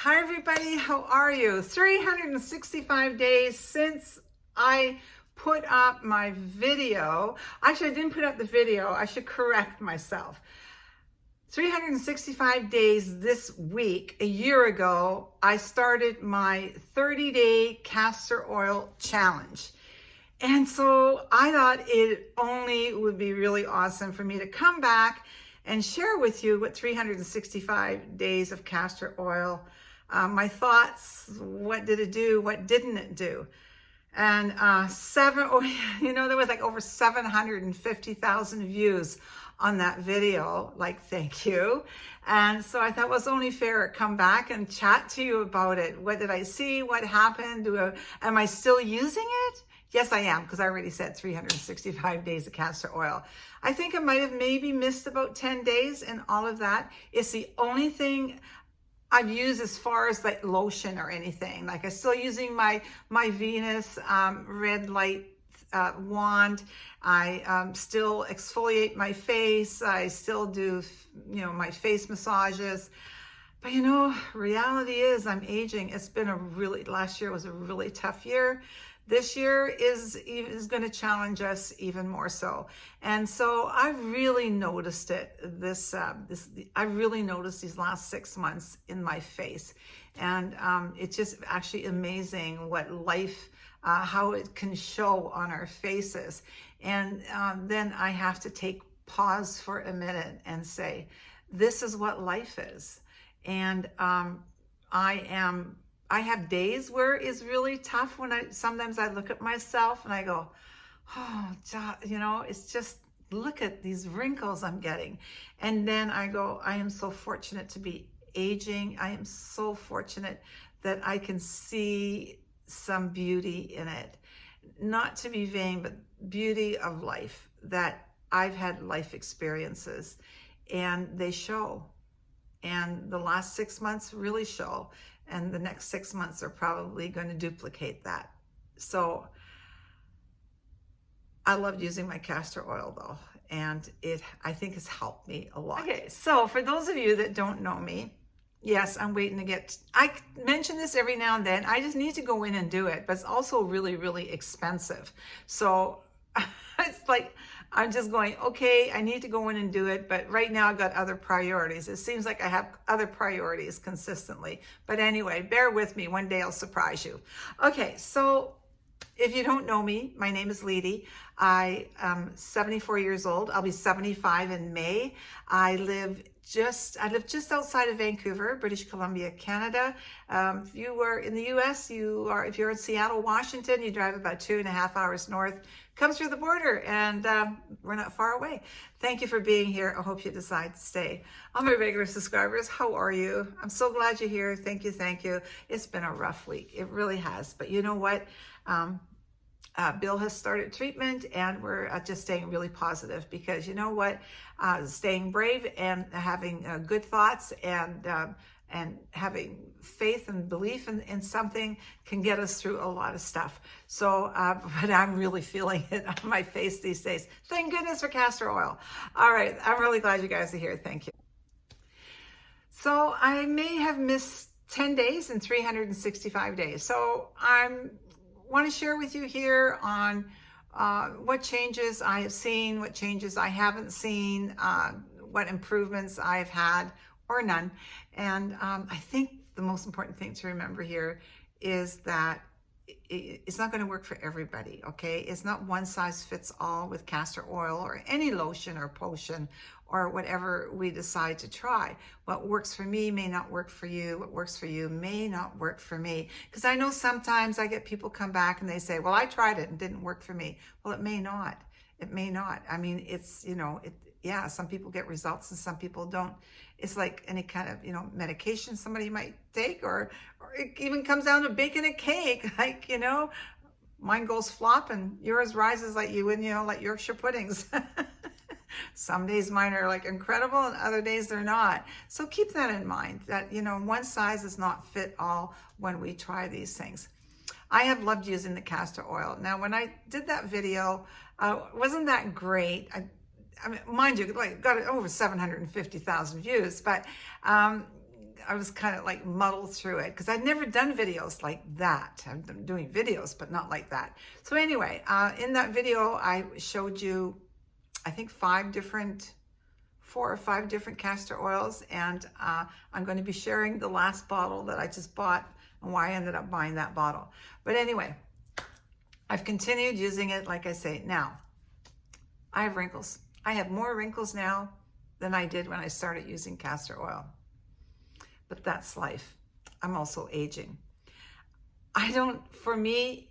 Hi everybody, how are you? 365 days since I put up my video. Actually, I didn't put up the video. I should correct myself. 365 days this week, a year ago, I started my 30-day castor oil challenge. And so I thought it only would be really awesome for me to come back and share with you what 365 days of castor oil, my thoughts, what did it do, what didn't it do? And there was like over 750,000 views on that video, like, thank you. And so I thought it was only fair to come back and chat to you about it. What did I see? What happened? Am I still using it? Yes, I am, because I already said 365 days of castor oil. I think I might have maybe missed about 10 days in all of that. It's the only thing I've used as far as like lotion or anything. Like, I'm still using my Venus red light wand. I still exfoliate my face. I still do, my face massages. But reality is I'm aging. It's been last year was a really tough year. This year is going to challenge us even more so. And so I've really noticed it. I really noticed these last 6 months in my face. And it's just actually amazing what life, how it can show on our faces. And then I have to take pause for a minute and say, this is what life is. And I have days where it's really tough when sometimes I look at myself and I go, oh, it's just, look at these wrinkles I'm getting. And then I go, I am so fortunate to be aging. I am so fortunate that I can see some beauty in it. Not to be vain, but beauty of life, that I've had life experiences and they show. And the last 6 months really show. And the next 6 months are probably going to duplicate that. So I loved using my castor oil though. And I think has helped me a lot. Okay, so for those of you that don't know me, yes, I'm waiting to I mention this every now and then. I just need to go in and do it, but it's also really, really expensive. So it's like, I'm just going, okay, I need to go in and do it, but right now I've got other priorities. It seems like I have other priorities consistently. But anyway, bear with me. One day I'll surprise you. Okay, so if you don't know me, my name is Liedy. I am 74 years old. I'll be 75 in May. I live just outside of Vancouver, British Columbia, Canada. If you were in the US, if you're in Seattle, Washington, you drive about 2.5 hours north, come through the border, and we're not far away. Thank you for being here. I hope you decide to stay. All my regular subscribers, how are you? I'm so glad you're here. Thank you, thank you. It's been a rough week. It really has. But you know what? Bill has started treatment, and we're just staying really positive, because you know what? Staying brave and having good thoughts and having faith and belief in something can get us through a lot of stuff. So, but I'm really feeling it on my face these days. Thank goodness for castor oil. All right, I'm really glad you guys are here. Thank you. So I may have missed 10 days in 365 days. So want to share with you here on what changes I have seen, what changes I haven't seen, what improvements I've had or none. And I think the most important thing to remember here is that it's not going to work for everybody, okay? It's not one size fits all with castor oil or any lotion or potion or whatever we decide to try. What works for me may not work for you. What works for you may not work for me. Because I know sometimes I get people come back and they say, well, I tried it and it didn't work for me. Well, it may not. It may not. I mean, it's, yeah, some people get results and some people don't. It's like any kind of, medication somebody might take, or it even comes down to baking a cake. Like, mine goes flop and yours rises like like Yorkshire puddings. Some days mine are like incredible and other days they're not. So keep that in mind, that, one size does not fit all when we try these things. I have loved using the castor oil. Now, when I did that video, wasn't that great. I mean, mind you, got over 750,000 views, but I was kind of like muddled through it because I'd never done videos like that. I've been doing videos, but not like that. So anyway, in that video, I showed you, I think 4 or 5 different castor oils. And I'm going to be sharing the last bottle that I just bought and why I ended up buying that bottle. But anyway, I've continued using it, like I say. Now, I have wrinkles. I have more wrinkles now than I did when I started using castor oil. But that's life. I'm also aging. For me,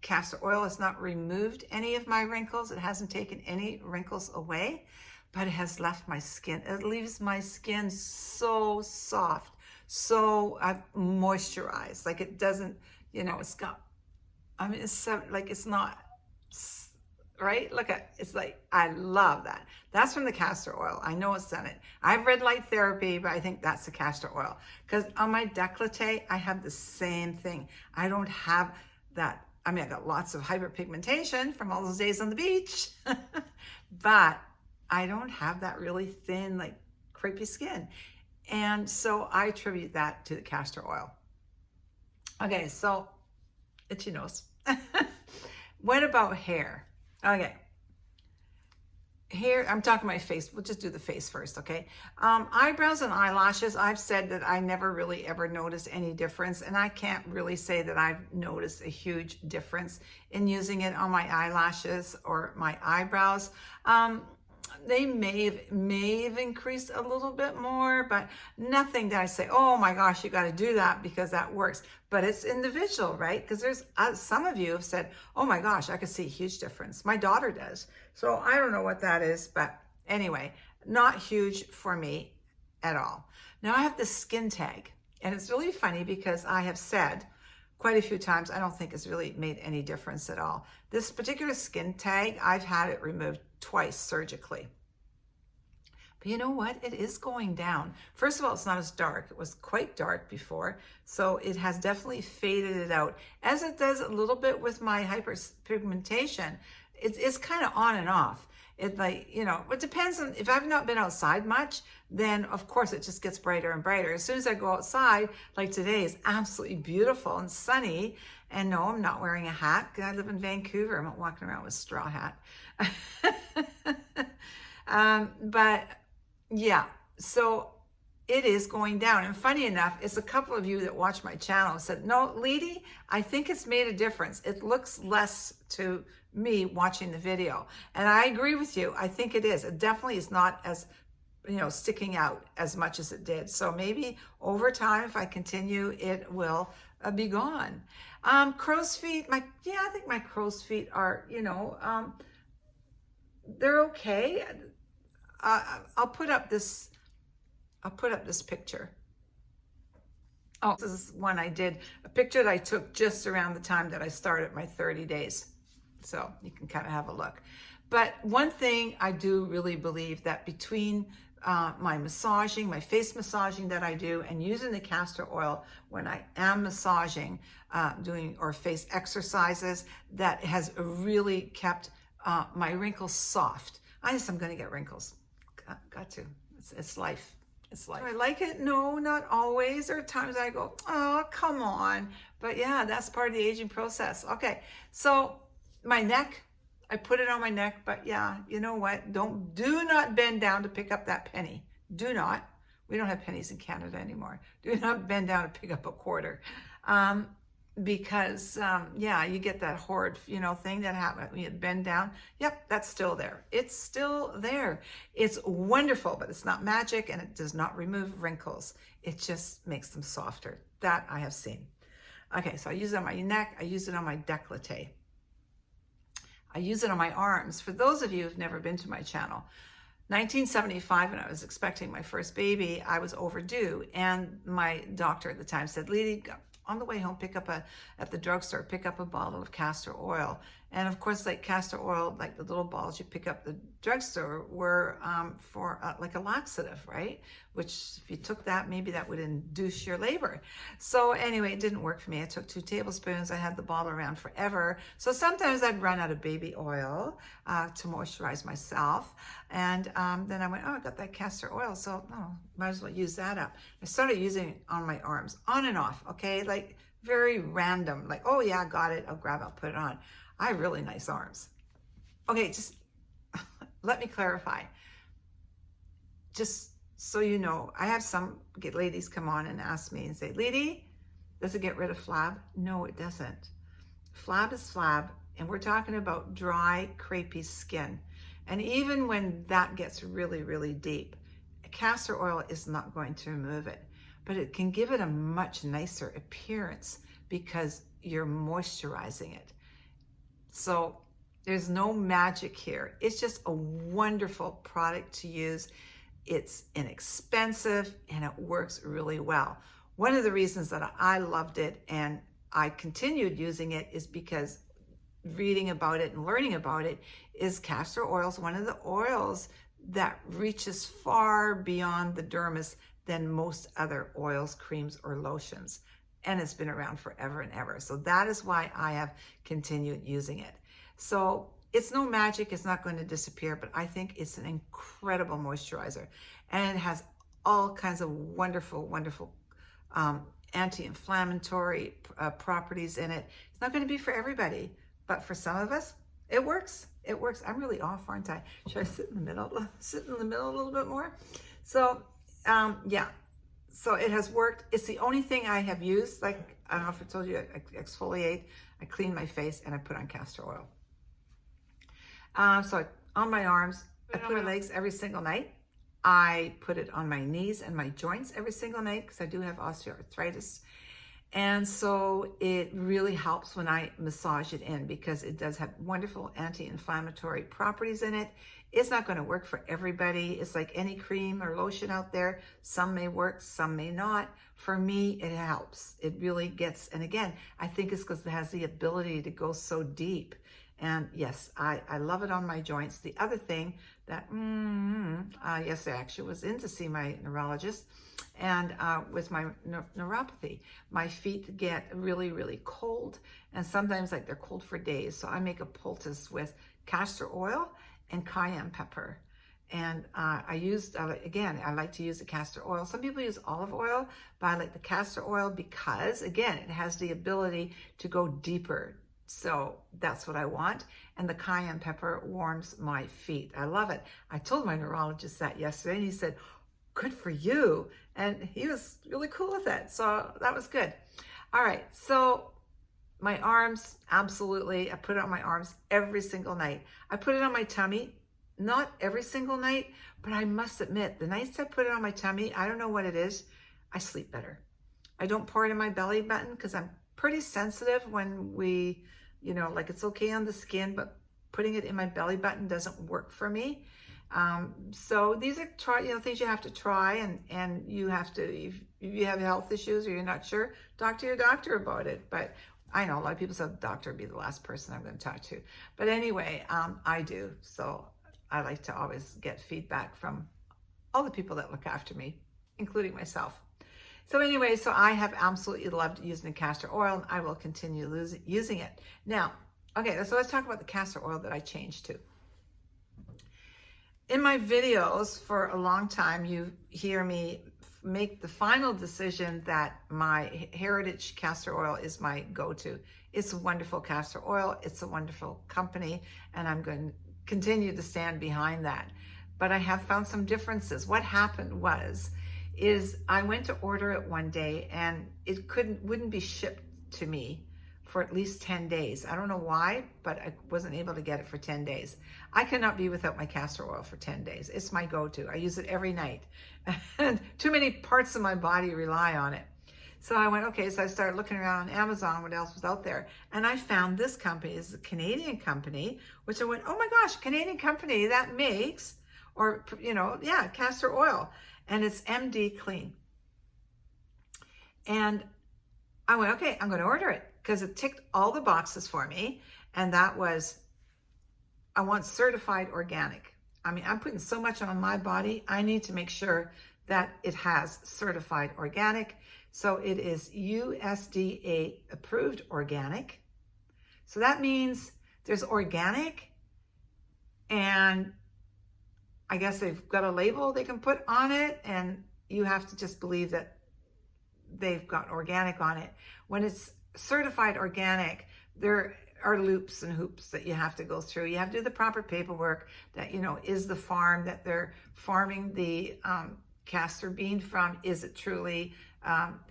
castor oil has not removed any of my wrinkles. It hasn't taken any wrinkles away, but it has left my skin. It leaves my skin so soft, so moisturized. Like it doesn't, it's got, it's so, like it's not, right? Look at, it's like, I love that. That's from the castor oil. I know it's done it. I have red light therapy, but I think that's the castor oil. Because on my décolleté, I have the same thing. I don't have that. I got lots of hyperpigmentation from all those days on the beach, but I don't have that really thin, like crepey skin. And so I attribute that to the castor oil. Okay, so itchy nose. What about hair? Okay, here, I'm talking my face. We'll just do the face first, okay? Eyebrows and eyelashes, I've said that I never really ever noticed any difference, and I can't really say that I've noticed a huge difference in using it on my eyelashes or my eyebrows. They may have increased a little bit more, but nothing that I say, oh my gosh, you got to do that because that works. But it's individual, right? Because there's some of you have said, oh my gosh, I could see a huge difference. My daughter does. So I don't know what that is, but anyway, not huge for me at all. Now I have the skin tag, and it's really funny because I have said quite a few times, I don't think it's really made any difference at all. This particular skin tag, I've had it removed twice surgically. But you know what? It is going down. First of all, it's not as dark. It was quite dark before, so it has definitely faded it out, as it does a little bit with my hyperpigmentation. It's kind of on and off. It it depends on, if I've not been outside much, then of course it just gets brighter and brighter. As soon as I go outside, like today is absolutely beautiful and sunny, and no, I'm not wearing a hat because I live in Vancouver. I'm not walking around with a straw hat. But yeah, so it is going down. And funny enough, it's a couple of you that watch my channel said, no, Leedy, I think it's made a difference. It looks less to me watching the video. And I agree with you. I think it is. It definitely is not as, sticking out as much as it did. So maybe over time, if I continue, it will be gone. Crow's feet, I think my crow's feet are, they're okay. I'll put up this picture. Oh, this is one I did, a picture that I took just around the time that I started my 30 days. So you can kind of have a look. But one thing I do really believe that between my massaging, my face massaging that I do, and using the castor oil when I am massaging, doing or face exercises, that has really kept my wrinkles soft. I'm going to get wrinkles. Got to. It's life. It's life. Do I like it? No, not always. There are times I go, oh, come on. But yeah, that's part of the aging process. Okay, so my neck, I put it on my neck, but yeah, you know what? Do not bend down to pick up that penny. Do not. We don't have pennies in Canada anymore. Do not bend down to pick up a quarter. Because yeah, you get that horrid, thing that happens when you bend down. Yep, that's still there. It's still there. It's wonderful, but it's not magic, and it does not remove wrinkles. It just makes them softer. That I have seen. Okay, so I use it on my neck. I use it on my décolleté. I use it on my arms. For those of you who've never been to my channel, 1975, when I was expecting my first baby, I was overdue, and my doctor at the time said, Leedy, on the way home, at the drugstore, pick up a bottle of castor oil. And of course, like castor oil, like the little balls you pick up at the drugstore, were for like a laxative, right? which if you took that, maybe that would induce your labor. So anyway, it didn't work for me. I took 2 tablespoons. I had the bottle around forever. So sometimes I'd run out of baby oil to moisturize myself. And then I went, oh, I got that castor oil. So might as well use that up. I started using it on my arms, on and off, okay? Like very random, like, oh yeah, got it. I'll grab it, I'll put it on. I have really nice arms. Okay, just let me clarify. Just so you know, I have some ladies come on and ask me and say, Lady, does it get rid of flab? No, it doesn't. Flab is flab, and we're talking about dry, crepey skin. And even when that gets really, really deep, castor oil is not going to remove it, but it can give it a much nicer appearance because you're moisturizing it. So there's no magic here. It's just a wonderful product to use. It's inexpensive and it works really well. One of the reasons that I loved it and I continued using it is because reading about it and learning about it is castor oil is one of the oils that reaches far beyond the dermis than most other oils, creams, or lotions. And it's been around forever and ever. So that is why I have continued using it. So it's no magic, it's not going to disappear, but I think it's an incredible moisturizer. And it has all kinds of wonderful, wonderful anti-inflammatory properties in it. It's not going to be for everybody, but for some of us, it works. It works. I'm really off, aren't I? Should I sit in the middle? Sit in the middle a little bit more? So, yeah. So it has worked. It's the only thing I have used. Like, I don't know if I told you, I exfoliate, I clean my face, and I put on castor oil. So on my arms, I put on my legs every single night. I put it on my knees and my joints every single night because I do have osteoarthritis. And so it really helps when I massage it in because it does have wonderful anti-inflammatory properties in it. It's not going to work for everybody. It's like any cream or lotion out there. Some may work, some may not. For me, it helps. It really gets, and again, I think it's because it has the ability to go so deep. And yes, I love it on my joints. The other thing that, yesterday I actually was in to see my neurologist and with my neuropathy, my feet get really, really cold. And sometimes like they're cold for days. So I make a poultice with castor oil and cayenne pepper. And I used, again, I like to use the castor oil. Some people use olive oil, but I like the castor oil because, again, it has the ability to go deeper. So that's what I want. And the cayenne pepper warms my feet. I love it. I told my neurologist that yesterday and he said, good for you. And he was really cool with it. So that was good. All right. So my arms, absolutely. I put it on my arms every single night. I put it on my tummy, not every single night, but I must admit, the nights I put it on my tummy, I don't know what it is, I sleep better. I don't pour it in my belly button because I'm pretty sensitive when we, you know, like it's okay on the skin, but putting it in my belly button doesn't work for me. So these are things you have to try, and you have to, if you have health issues or you're not sure, talk to your doctor about it. But I know a lot of people said the doctor would be the last person I'm going to talk to. But anyway, I do. So I like to always get feedback from all the people that look after me, including myself. So anyway, so I have absolutely loved using the castor oil, and I will continue using it. Now, okay, so let's talk about the castor oil that I changed to. In my videos for a long time, you hear me make the final decision that my Heritage castor oil is my go-to. It's a wonderful castor oil. It's a wonderful company, and I'm going to continue to stand behind that. But I have found some differences. What happened is I went to order it one day and it wouldn't be shipped to me for at least 10 days. I don't know why, but I wasn't able to get it for 10 days. I cannot be without my castor oil for 10 days. It's my go-to. I use it every night. And too many parts of my body rely on it. So I went, okay, so I started looking around on Amazon, what else was out there. And I found this company. It's a Canadian company, which I went, oh my gosh, Canadian company that makes, or, you know, yeah, castor oil. And it's MD Clean. And I went, okay, I'm going to order it because it ticked all the boxes for me. And that was, I want certified organic. I mean, I'm putting so much on my body. I need to make sure that it has certified organic. So it is USDA approved organic. So that means there's organic, and I guess they've got a label they can put on it, and you have to just believe that they've got organic on it. When it's certified organic, there are loops and hoops that you have to go through. You have to do the proper paperwork that, is the farm that they're farming the castor bean from, is it truly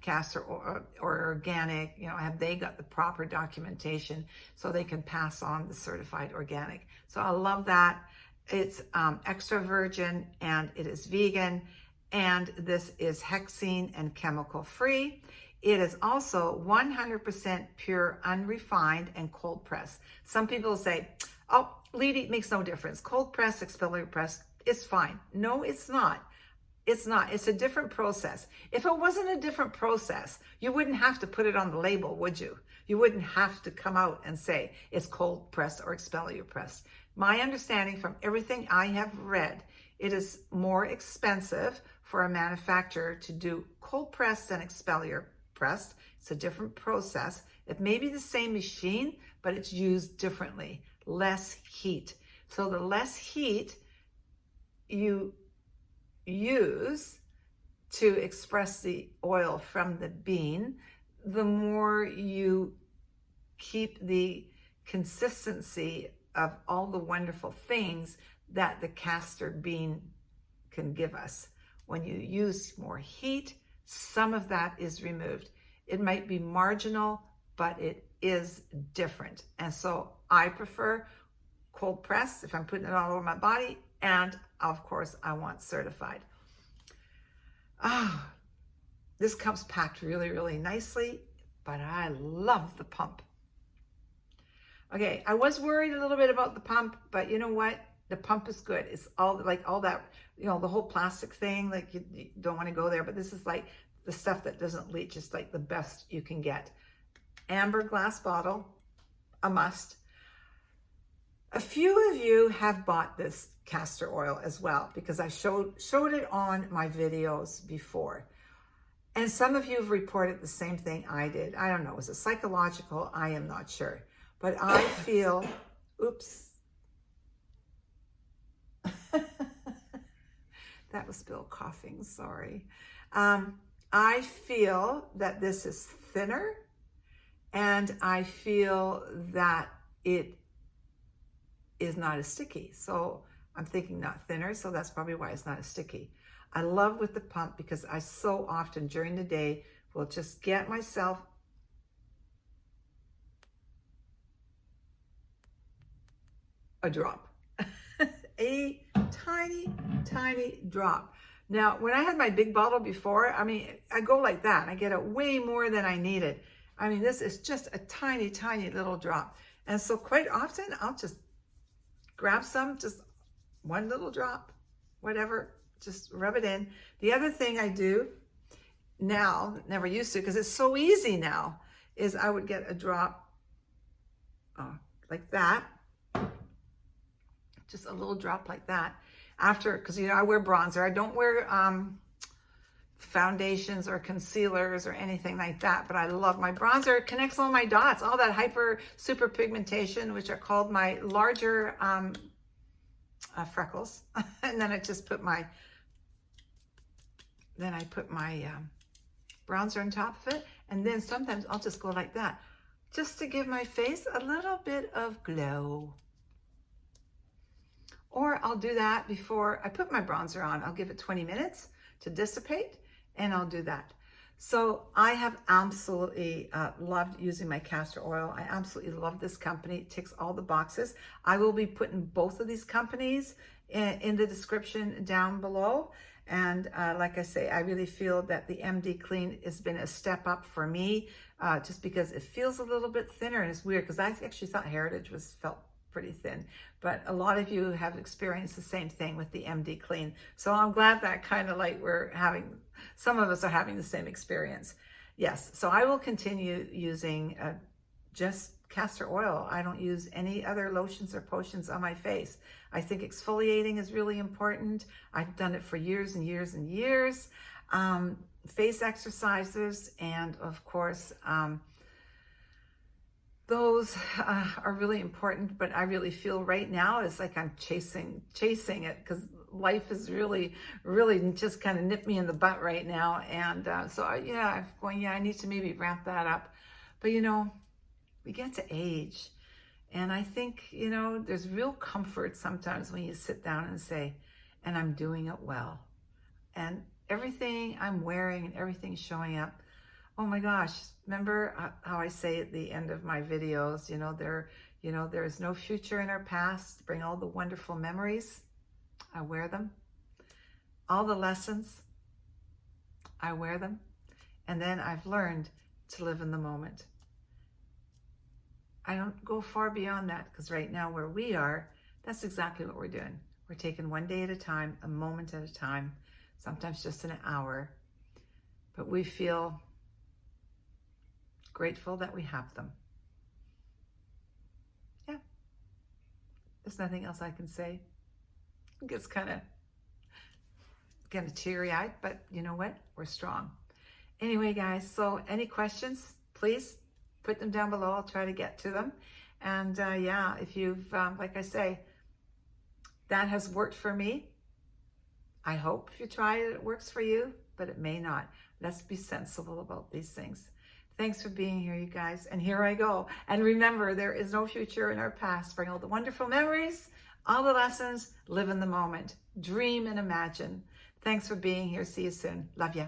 castor or organic? Have they got the proper documentation so they can pass on the certified organic? So I love that. It's extra virgin and it is vegan, and this is hexane and chemical free. It is also 100% pure, unrefined, and cold press. Some people say, oh, Leedy, it makes no difference. Cold press, exfoliator press, it's fine. No, it's not. It's not. It's a different process. If it wasn't a different process, you wouldn't have to put it on the label, would you? You wouldn't have to come out and say it's cold pressed or exfoliator pressed. My understanding from everything I have read, it is more expensive for a manufacturer to do cold pressed than exfoliator pressed. It's a different process. It may be the same machine, but it's used differently. Less heat. So the less heat you use to express the oil from the bean, the more you keep the consistency of all the wonderful things that the castor bean can give us. When you use more heat, some of that is removed. It might be marginal, but it is different. And so I prefer cold press if I'm putting it all over my body, and of course I want certified. This comes packed really, really nicely, but I love the pump. Okay, I was worried a little bit about the pump, but you know what? The pump is good. It's all that, the whole plastic thing, like you don't want to go there, but this is like the stuff that doesn't leach. It's like the best you can get. Amber glass bottle, a must. A few of you have bought this castor oil as well, because I showed it on my videos before. And some of you have reported the same thing I did. I don't know, is it psychological? I am not sure. But I feel, oops. That was Bill coughing, sorry. I feel that this is thinner, and I feel that it is not as sticky. So I'm thinking not thinner, so that's probably why it's not as sticky. I love with the pump because I so often during the day will just get myself a drop, a tiny, tiny drop. Now, when I had my big bottle before, I go like that. I get it way more than I needed. This is just a tiny, tiny little drop. And so quite often I'll just grab some, just one little drop, whatever, just rub it in. The other thing I do now, never used to because it's so easy now, is I would get a drop like that. Just a little drop like that after, because I wear bronzer. I don't wear foundations or concealers or anything like that, but I love my bronzer. It connects all my dots, all that super pigmentation, which are called my larger freckles. And then I just put my, bronzer on top of it. And then sometimes I'll just go like that, just to give my face a little bit of glow. Or I'll do that before I put my bronzer on. I'll give it 20 minutes to dissipate, and I'll do that. So I have absolutely loved using my castor oil. I absolutely love this company. It ticks all the boxes. I will be putting both of these companies in the description down below. And like I say, I really feel that the MD Clean has been a step up for me, just because it feels a little bit thinner, and it's weird because I actually thought Heritage felt pretty thin, but a lot of you have experienced the same thing with the MD Clean. So I'm glad that kind of like some of us are having the same experience. Yes, so I will continue using just castor oil. I don't use any other lotions or potions on my face. I think exfoliating is really important. I've done it for years and years and years. Face exercises, and of course, those are really important, but I really feel right now it's like I'm chasing it, because life is really just kind of nipped me in the butt right now. And I need to maybe ramp that up. But we get to age, and I think, there's real comfort sometimes when you sit down and say, and I'm doing it well. And everything I'm wearing and everything showing up, oh my gosh, remember how I say at the end of my videos, there is no future in our past. Bring all the wonderful memories. I wear them. All the lessons, I wear them. And then I've learned to live in the moment. I don't go far beyond that, because right now where we are, that's exactly what we're doing. We're taking one day at a time, a moment at a time, sometimes just an hour. But we feel grateful that we have them. Yeah. There's nothing else I can say. It gets kind of teary-eyed, but you know what? We're strong. Anyway, guys, so any questions, please put them down below. I'll try to get to them. And if you've, like I say, that has worked for me. I hope if you try it, it works for you, but it may not. Let's be sensible about these things. Thanks for being here, you guys. And here I go. And remember, there is no future in our past. Bring all the wonderful memories, all the lessons, live in the moment, dream and imagine. Thanks for being here. See you soon. Love ya.